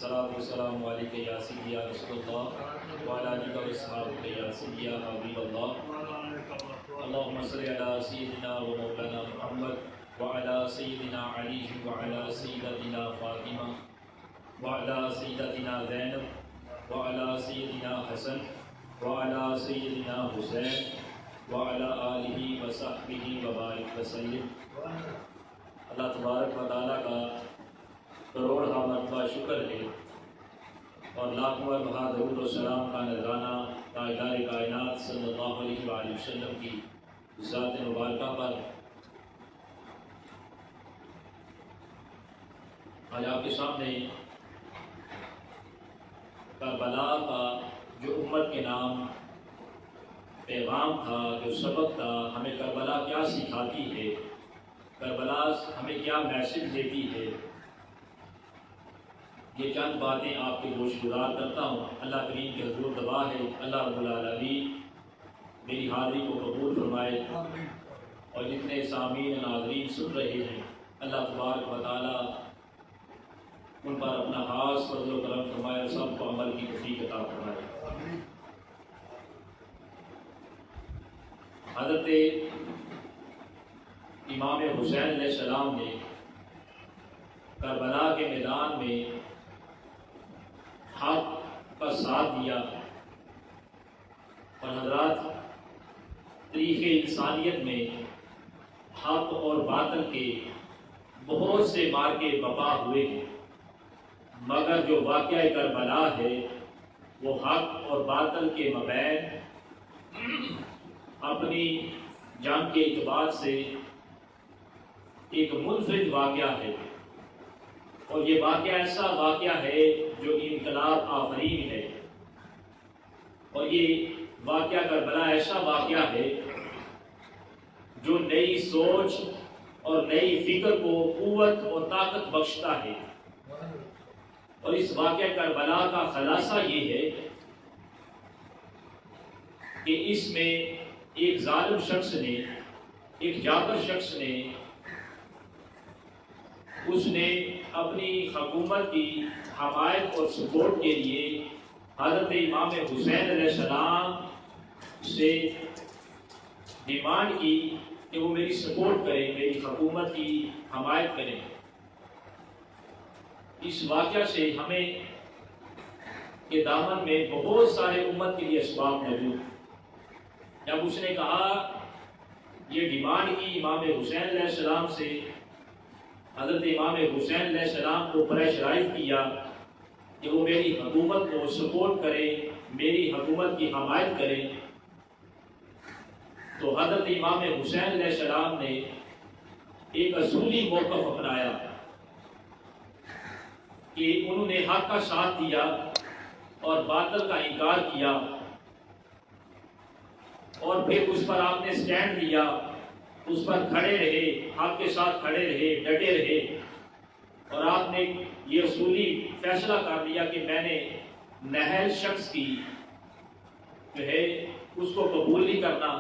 الصلاۃ والسلام علیک یا سیدی یا رسول اللہ وعلی آلہ و اصحابہ یا سیدی یا حبیب اللہ اللہم صلی علی سیدنا و مولانا محمد وعلی سیدنا علی وعلی سیدتنا فاطمہ وعلی سیدتنا زینب وعلی سیدنا حسن وعلی سیدنا حسین وعلی آلہ وصحبہ وبارک وسلم۔ اللہ تبارک و تعالیٰ کا کروڑ مرتبہ شکر ہے اور لاکھوں مرتبہ درود و سلام کا نذرانہ تاجدار کائنات صلی اللہ علیہ وآلہ وسلم کی ذات مبارکہ پر۔ آج آپ کے سامنے کربلا کا جو امت کے نام پیغام تھا، جو سبق تھا، ہمیں کربلا کیا سکھاتی ہے، کربلا ہمیں کیا میسج دیتی ہے، یہ چند باتیں آپ کے گوش گزار کرتا ہوں۔ اللہ کریم کے حضور گواہ ہے، اللہ رب العالمین میری حاضری کو قبول فرمائے اور جتنے سامعین ناظرین سن رہے ہیں اللہ تبارک و تعالیٰ ان پر اپنا خاص فضل و کرم فرمائے اور سب کو عمل کی توفیق عطا فرمائے۔ حضرت امام حسین علیہ السلام نے کربلا کے میدان میں حق کا ساتھ دیا اور حضرات تاریخ انسانیت میں حق اور باطل کے بہت سے مارکے بپا ہوئے ہیں، مگر جو واقعہ کربلا ہے وہ حق اور باطل کے مابین اپنی جان کے اعتبار سے ایک منفرد واقعہ ہے، اور یہ واقعہ ایسا واقعہ ہے جو انقلاب آفرین ہے، اور یہ واقعہ کربلا ایسا واقعہ ہے جو نئی سوچ اور نئی فکر کو قوت اور طاقت بخشتا ہے۔ اور اس واقعہ کربلا کا خلاصہ یہ ہے کہ اس میں ایک ظالم شخص نے، ایک جابر شخص نے، اس نے اپنی حکومت کی حمایت اور سپورٹ کے لیے حضرت امام حسین علیہ السلام سے ڈیمانڈ کی کہ وہ میری سپورٹ کریں، میری حکومت کی حمایت کریں۔ اس واقعہ سے ہمیں کے دامن میں بہت سارے امت کے لیے اسباب موجود ہیں۔ جب اس نے کہا، یہ ڈیمانڈ کی امام حسین علیہ السلام سے، حضرت امام حسین علیہ السلام کو پریشرائز کیا کہ وہ میری حکومت کو سپورٹ کرے، میری حکومت کی حمایت کرے، تو حضرت امام حسین علیہ السلام نے ایک اصولی موقف اپنایا کہ انہوں نے حق کا ساتھ دیا اور باطل کا انکار کیا، اور پھر اس پر آپ نے سٹینڈ لیا، اس پر کھڑے رہے، حق کے ساتھ کھڑے رہے، ڈٹے رہے، اور آپ نے یہ اصولی فیصلہ کر لیا کہ میں نے نہل شخص کی جو ہے اس کو قبول نہیں کرنا،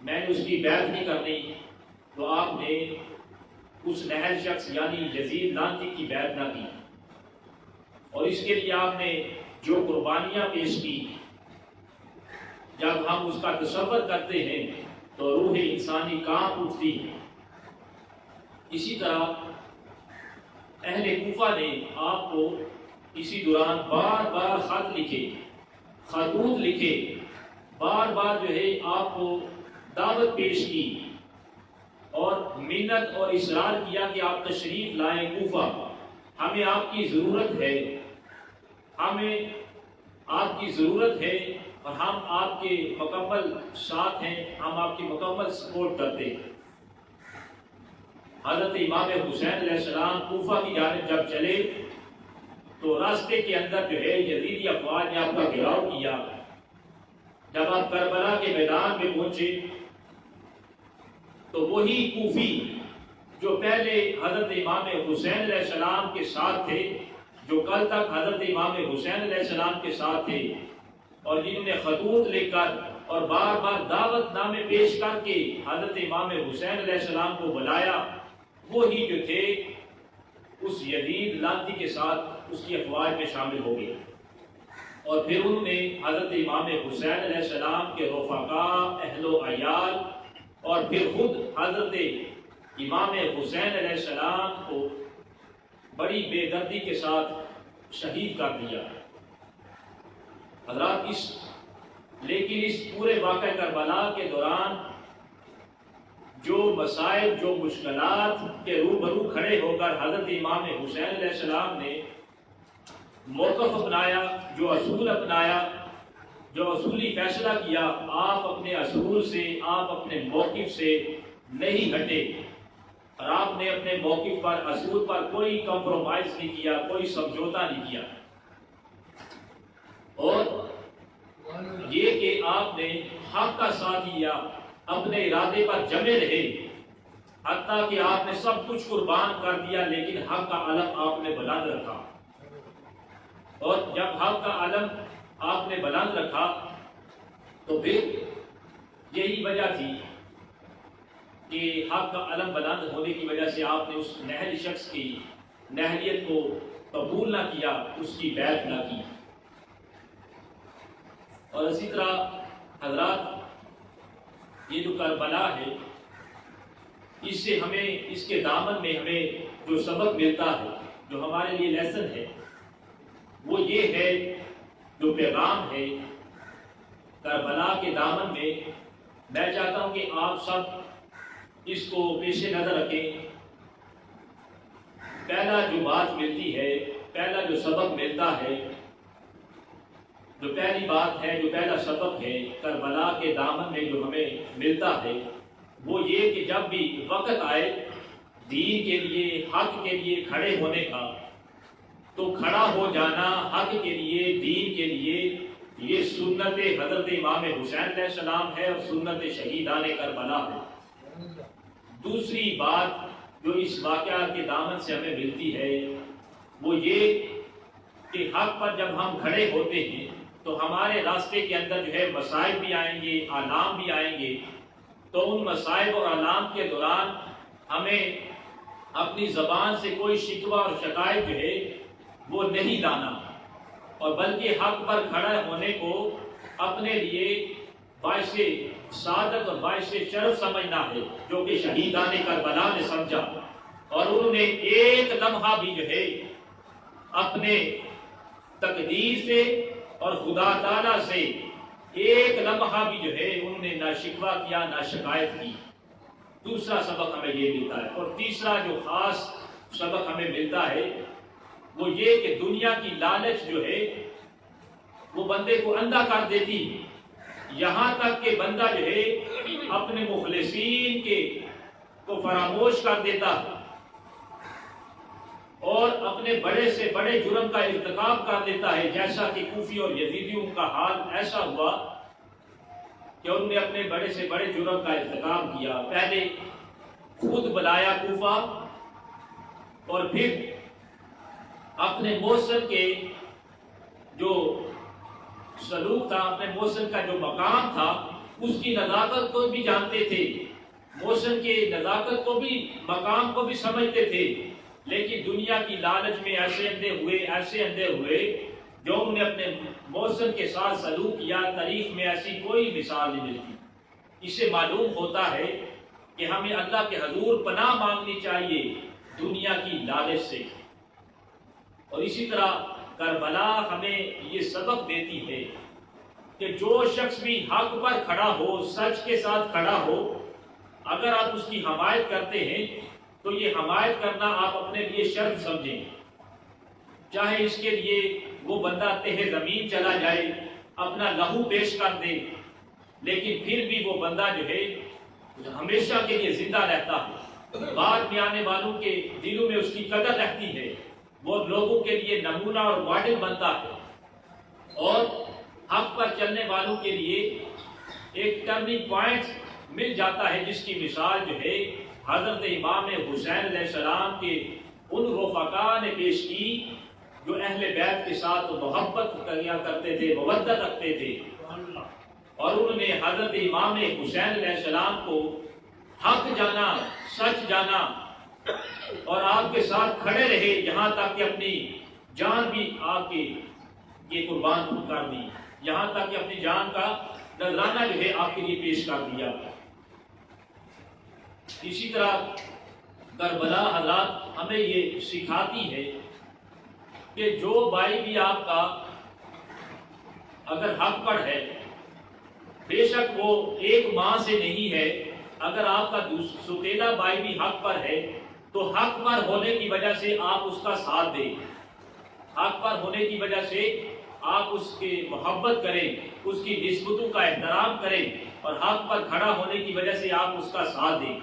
میں نے اس کی بیعت نہیں کرنی، تو آپ نے اس نہل شخص یعنی یزید لعنتی کی بیعت نہ کی، اور اس کے لیے آپ نے جو قربانیاں پیش کی، جب ہم اس کا تصور کرتے ہیں تو روح انسانی کانپ اٹھتی ہے۔ اسی طرح اہل کوفہ نے آپ کو اسی دوران بار بار خط لکھے، خطوط لکھے، بار بار جو ہے آپ کو دعوت پیش کی اور منت اور اصرار کیا کہ آپ تشریف لائیں کوفہ، ہمیں آپ کی ضرورت ہے، ہمیں آپ کی ضرورت ہے، اور ہم آپ کے مکمل ساتھ ہیں، ہم آپ کی مکمل سپورٹ کرتے ہیں۔ حضرت امام حسین علیہ السلام کوفہ کی جانب جب چلے تو راستے کے اندر جو ہے یزیدی افواج نے آپ کا گھیراؤ کیا۔ جب آپ کربلا کے میدان میں پہنچے تو وہی کوفی جو پہلے حضرت امام حسین علیہ السلام کے ساتھ تھے، جو کل تک حضرت امام حسین علیہ السلام کے ساتھ تھے، اور جنہوں نے خطوط لکھ کر اور بار بار دعوت نامے پیش کر کے حضرت امام حسین علیہ السلام کو بلایا، وہی جو تھے اس یزید لعنتی کے ساتھ اس کی افواج میں شامل ہو گئے، اور پھر انہوں نے حضرت امام حسین علیہ السلام کے رفقاء، اہل و عیال اور پھر خود حضرت امام حسین علیہ السلام کو بڑی بے دردی کے ساتھ شہید کر دیا۔ حضرات لیکن اس پورے واقعہ کربلا کے دوران جو مسائل، جو مشکلات کے روبرو کھڑے ہو کر حضرت امام حسین علیہ السلام نے موقف اپنایا، جو اصول اپنایا، جو اصولی فیصلہ کیا، آپ اپنے اصول سے، آپ اپنے موقف سے نہیں ہٹے، اور آپ نے اپنے موقف پر، اصول پر کوئی کمپرومائز نہیں کیا، کوئی سمجھوتا نہیں کیا، اور یہ کہ آپ نے حق کا ساتھ لیا، اپنے ارادے پر جمے رہے، حتیٰ کہ آپ نے سب کچھ قربان کر دیا، لیکن حق کا علم آپ نے بلند رکھا۔ اور جب حق کا علم آپ نے بلند رکھا تو پھر یہی وجہ تھی کہ حق کا علم بلند ہونے کی وجہ سے آپ نے اس نہل شخص کی نہلیت کو قبول نہ کیا، اس کی بیعت نہ کی۔ اور اسی طرح حضرات، یہ جو کربلا ہے، اس سے ہمیں، اس کے دامن میں ہمیں جو سبق ملتا ہے، جو ہمارے لیے لیسن ہے، وہ یہ ہے، جو پیغام ہے کربلا کے دامن میں، میں چاہتا ہوں کہ آپ سب اس کو پیش نظر رکھیں۔ پہلا جو بات ملتی ہے، پہلا جو سبق ملتا ہے، جو پہلی بات ہے، جو پہلا سبق ہے کربلا کے دامن میں جو ہمیں ملتا ہے، وہ یہ کہ جب بھی وقت آئے دین کے لیے، حق کے لیے کھڑے ہونے کا، تو کھڑا ہو جانا حق کے لیے، دین کے لیے، یہ سنت حضرت امام حسین علیہ السلام ہے اور سنت شہیدان کربلا ہے۔ دوسری بات جو اس واقعہ کے دامن سے ہمیں ملتی ہے، وہ یہ کہ حق پر جب ہم کھڑے ہوتے ہیں تو ہمارے راستے کے اندر جو ہے مسائل بھی آئیں گے، آلام بھی آئیں گے، تو ان مسائل اور آلام کے دوران ہمیں اپنی زبان سے کوئی شکوہ اور شکایت جو ہے وہ نہیں لانا، اور بلکہ حق پر کھڑا ہونے کو اپنے لیے باعث سعادت اور باعث شرف سمجھنا ہے، جو کہ شہیدان کربلا نے سمجھا، اور انہوں نے ایک لمحہ بھی جو ہے اپنے تقدیر سے اور خدا تعالیٰ سے ایک لمحہ بھی جو ہے انہوں نے نہ شکوہ کیا، نہ شکایت کی۔ دوسرا سبق ہمیں یہ ملتا ہے، اور تیسرا جو خاص سبق ہمیں ملتا ہے وہ یہ کہ دنیا کی لالچ جو ہے وہ بندے کو اندھا کر دیتی، یہاں تک کہ بندہ جو ہے اپنے مخلصین کے کو فراموش کر دیتا اور اپنے بڑے سے بڑے جرم کا ارتکاب کر دیتا ہے، جیسا کہ کوفی اور یزیدیوں کا حال ایسا ہوا کہ انہوں نے اپنے بڑے سے بڑے جرم کا ارتکاب کیا۔ پہلے خود بلایا کوفہ، اور پھر اپنے موصل کے جو سلوک تھا، اپنے موصل کا جو مقام تھا، اس کی نزاکت کو بھی جانتے تھے، موصل کے نزاکت کو بھی، مقام کو بھی سمجھتے تھے، لیکن دنیا کی لالچ میں ایسے اندھے ہوئے جو انہوں نے اپنے موصل کے ساتھ سلوک کیا، تاریخ میں ایسی کوئی مثال نہیں ملتی۔ اس سے معلوم ہوتا ہے کہ ہمیں اللہ کے حضور پناہ مانگنی چاہیے دنیا کی لالچ سے۔ اور اسی طرح کربلا ہمیں یہ سبق دیتی ہے کہ جو شخص بھی حق پر کھڑا ہو، سچ کے ساتھ کھڑا ہو، اگر آپ اس کی حمایت کرتے ہیں تو یہ حمایت کرنا آپ اپنے لیے شرف سمجھیں، چاہے اس کے لیے وہ بندہ تہ زمین چلا جائے، اپنا لہو پیش کر دے، لیکن پھر بھی وہ بندہ جو ہے ہمیشہ کے لیے زندہ رہتا ہے، بعد میں آنے والوں کے دلوں میں اس کی قدر رہتی ہے، وہ لوگوں کے لیے نمونہ اور ماڈل بنتا ہے، اور حق پر چلنے والوں کے لیے ایک ٹرننگ پوائنٹ مل جاتا ہے، جس کی مثال جو ہے حضرت امام حسین علیہ السلام کے ان رفقاء نے پیش کی جو اہل بیت کے ساتھ محبت کیا کرتے تھے، مودت رکھتے تھے، اور انہوں نے حضرت امام حسین علیہ السلام کو حق جانا، سچ جانا، اور آپ کے ساتھ کھڑے رہے یہاں تک کہ اپنی جان بھی آپ کے یہ قربان کر دی، یہاں تک کہ اپنی جان کا نذرانہ جو ہے آپ کے لیے پیش کر دیا۔ اسی طرح کربلا حضرات ہمیں یہ سکھاتی ہے کہ جو بھائی بھی آپ کا اگر حق پر ہے، بے شک وہ ایک ماں سے نہیں ہے، اگر آپ کا سوتیلا بھائی بھی حق پر ہے تو حق پر ہونے کی وجہ سے آپ اس کا ساتھ دیں، حق پر ہونے کی وجہ سے آپ اس کی محبت کریں، اس کی نسبتوں کا احترام کریں، اور حق پر کھڑا ہونے کی وجہ سے آپ اس کا ساتھ دیں،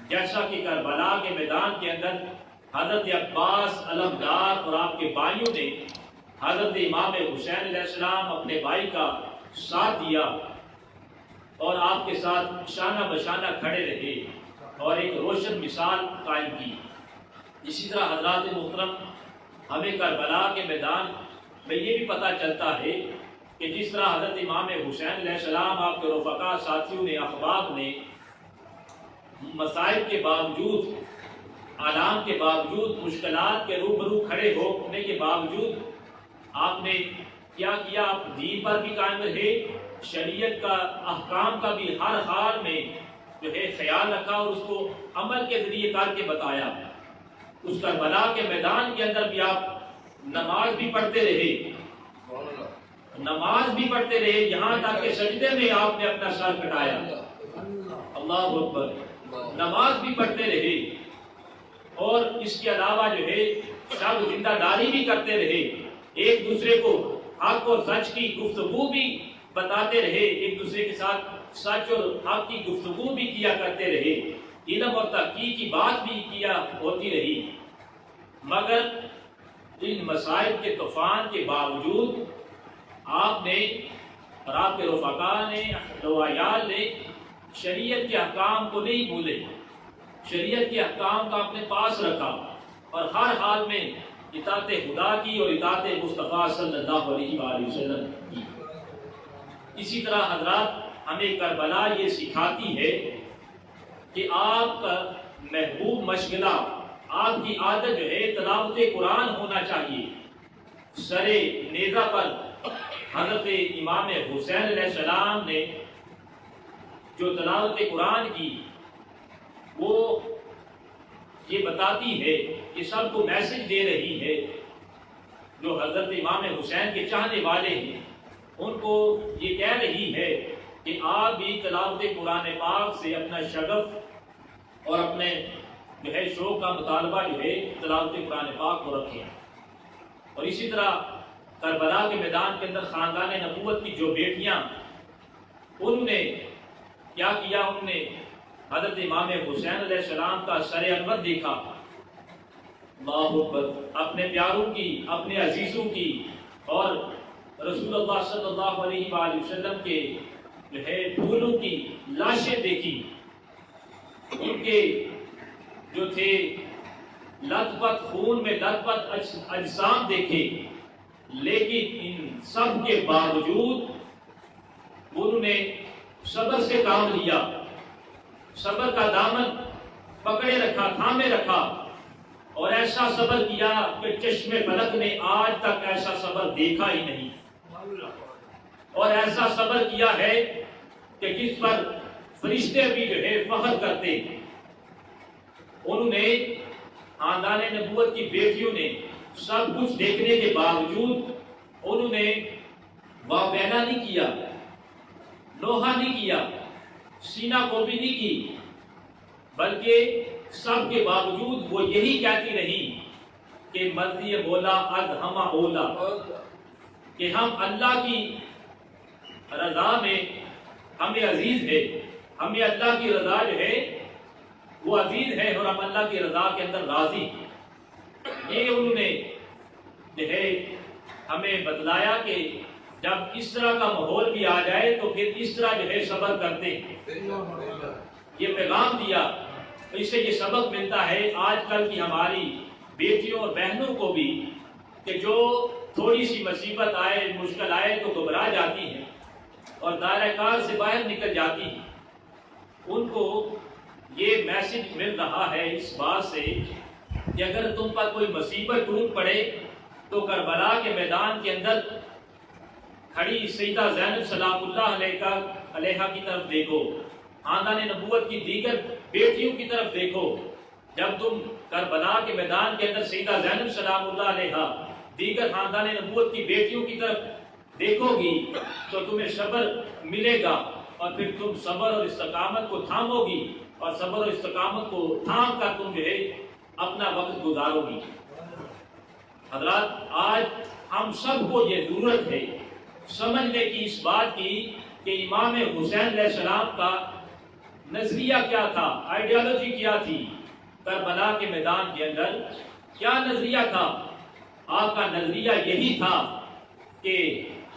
جیسا کہ کربلا کے میدان کے اندر حضرت عباس علمدار اور آپ کے بھائیوں نے حضرت امام حسین علیہ السلام اپنے بھائی کا ساتھ دیا اور آپ کے ساتھ شانہ بشانہ کھڑے رہے اور ایک روشن مثال قائم کی۔ اسی طرح حضرات محترم ہمیں کربلا کے میدان میں یہ بھی پتہ چلتا ہے کہ جس طرح حضرت امام حسین علیہ السلام آپ کے رفقا ساتھیوں نے احباب نے مسائل کے باوجود، آلام کے باوجود، مشکلات کے روبرو کھڑے ہونے کے باوجود آپ نے کیا کیا؟ آپ دین پر بھی قائم رہے، شریعت کا احکام کا بھی ہر حال میں جو ہے خیال رکھا اور اس کو عمل کے ذریعے کر کے بتایا۔ اس کربلا کے میدان کے اندر بھی آپ نماز بھی پڑھتے رہے، نماز بھی پڑھتے رہے، یہاں تک کہ سجدے میں آپ نے اپنا سر کٹایا۔ اللہ اکبر، نماز بھی پڑھتے رہے اور اس کے علاوہ جو ہے سب زندہ داری بھی کرتے رہے، ایک دوسرے کو حق اور سچ کی گفتگو بھی بتاتے رہے، ایک دوسرے کے ساتھ سچ اور حق کی گفتگو بھی کیا کرتے رہے، علم اور تحقیق کی بات بھی کیا ہوتی رہی۔ مگر ان مسائل کے طوفان کے باوجود آپ نے اور آپ کے رفقا نے، عیال نے شریعت کے احکام کو نہیں بھولے، شریعت کے احکام کا اپنے پاس رکھا اور ہر حال میں اطاعت خدا کی اور اطاعت مصطفیٰ صلی اللہ علیہ وآلہ وسلم کی۔ اسی طرح حضرات ہمیں کربلا یہ سکھاتی ہے کہ آپ کا محبوب مشغلہ، آپ کی عادت جو ہے تلاوت قرآن ہونا چاہیے۔ سر نیزہ پر حضرت امام حسین علیہ السلام نے جو تلاوت قرآن کی وہ یہ بتاتی ہے، یہ سب کو میسج دے رہی ہے، جو حضرت امام حسین کے چاہنے والے ہیں ان کو یہ کہہ رہی ہے کہ آپ بھی تلاوت قرآن پاک سے اپنا شغف اور اپنے جو ہے شوق کا مطالبہ جو ہے تلاوت قرآن پاک کو رکھیں۔ اور اسی طرح کربلا کے میدان کے اندر خاندان نبوت کی جو بیٹیاں، انہوں نے کیا کیا؟ انہوں نے حضرت امام حسین علیہ السلام کا سر انور دیکھا، اللہ اکبر، اپنے پیاروں کی، اپنے عزیزوں کی اور رسول اللہ صلی اللہ علیہ وآلہ وسلم کے جو ہے پھولوں کی لاشیں دیکھی، ان کے جو تھے لت پت خون میں لت پت اجسام دیکھے، لیکن ان سب کے باوجود انہوں نے صبر سے کام لیا، صبر کا دامن پکڑے رکھا، تھامے رکھا، اور ایسا صبر کیا کہ چشم فلک نے آج تک ایسا صبر دیکھا ہی نہیں، اور ایسا صبر کیا ہے کہ جس پر فرشتے بھی جو ہے فخر کرتے۔ انہوں نے خاندان نبوت کی بیٹیوں نے سب کچھ دیکھنے کے باوجود انہوں نے واویلا نہیں کیا، نوحہ نہیں کیا، سینہ کو بھی نہیں کی، بلکہ سب کے باوجود وہ یہی کہتی رہی کہ مرضی مولا ادہم اولا، کہ ہم اللہ کی رضا میں ہمیں عزیز ہے، ہمیں اللہ کی رضا جو ہے وہ عزیز ہے اور ہم اللہ کی رضا کے اندر راضی۔ یہ انہوں نے جو ہے ہمیں بتلایا کہ جب اس طرح کا ماحول بھی آ جائے تو پھر اس طرح جو ہے صبر کرتے ہیں۔ یہ پیغام دیا، اس سے یہ سبق ملتا ہے آج کل کی ہماری بیٹیوں اور بہنوں کو بھی کہ جو تھوڑی سی مصیبت آئے، مشکل آئے تو گھبرا جاتی ہیں اور دائرہ کار سے باہر نکل جاتی ہیں۔ ان کو یہ میسج مل رہا ہے اس بات سے کہ اگر تم پر کوئی مصیبت ٹوٹ پڑے تو کربلا کے میدان کے اندر کھڑی سیدہ زینب سلام اللہ علیہ کی طرف دیکھو، خاندان نبوت کی دیگر بیٹیوں کی طرف دیکھو۔ جب تم کربلا کے میدان کے اندر سیدہ زینب سلام اللہ علیہ دیگر خاندان نبوت کی بیٹیوں کی طرف دیکھو گی تو تمہیں صبر ملے گا، اور پھر تم صبر اور استقامت کو تھامو گی، اور صبر اور استقامت کو تھام کر تم جو ہے اپنا وقت گزارو گی۔ حضرات، آج ہم سب کو یہ ضرورت ہے سمجھنے کی اس بات کی کہ امام حسین علیہ السلام کا نظریہ کیا تھا، آئیڈیالوجی کیا تھی، کربلا کے میدان کے اندر کیا نظریہ تھا۔ آپ کا نظریہ یہی تھا کہ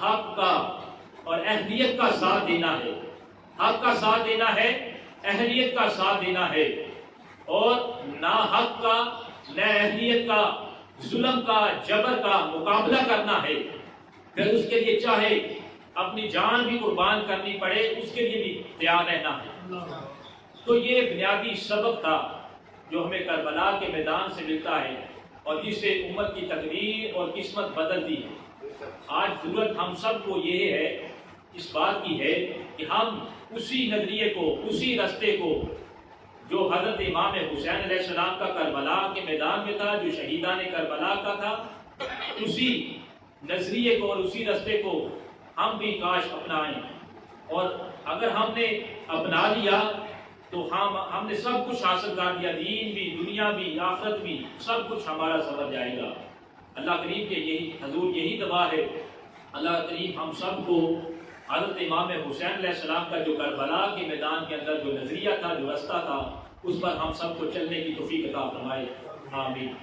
حق کا اور اہلیت کا ساتھ دینا ہے، حق کا ساتھ دینا ہے، اہلیت کا ساتھ دینا ہے، اور نہ حق کا نہ اہلیت کا، ظلم کا، جبر کا مقابلہ کرنا ہے، پھر اس کے لیے چاہے اپنی جان بھی قربان کرنی پڑے اس کے لیے بھی تیار رہنا ہے۔ تو یہ بنیادی سبق تھا جو ہمیں کربلا کے میدان سے ملتا ہے، اور جس سے امت کی تقدیر اور قسمت بدلتی ہے۔ آج ضرورت ہم سب کو یہ ہے، اس بات کی ہے کہ ہم اسی نظریے کو، اسی رستے کو جو حضرت امام حسین علیہ السلام کا کربلا کے میدان میں تھا، جو شہیدان کربلا کا تھا، اسی نظریے کو اور اسی رستے کو ہم بھی کاش اپنائیں، اور اگر ہم نے اپنا لیا تو ہم نے سب کچھ حاصل کر لیا، دین بھی، دنیا بھی، آخرت بھی، سب کچھ ہمارا سبر جائے گا۔ اللہ کریم کے یہی حضور یہی دعا ہے، اللہ کریم ہم سب کو حضرت امام حسین علیہ السلام کا جو کربلا کے میدان کے اندر جو نظریہ تھا، جو رستہ تھا، اس پر ہم سب کو چلنے کی توفیق عطا فرمائے، آمین۔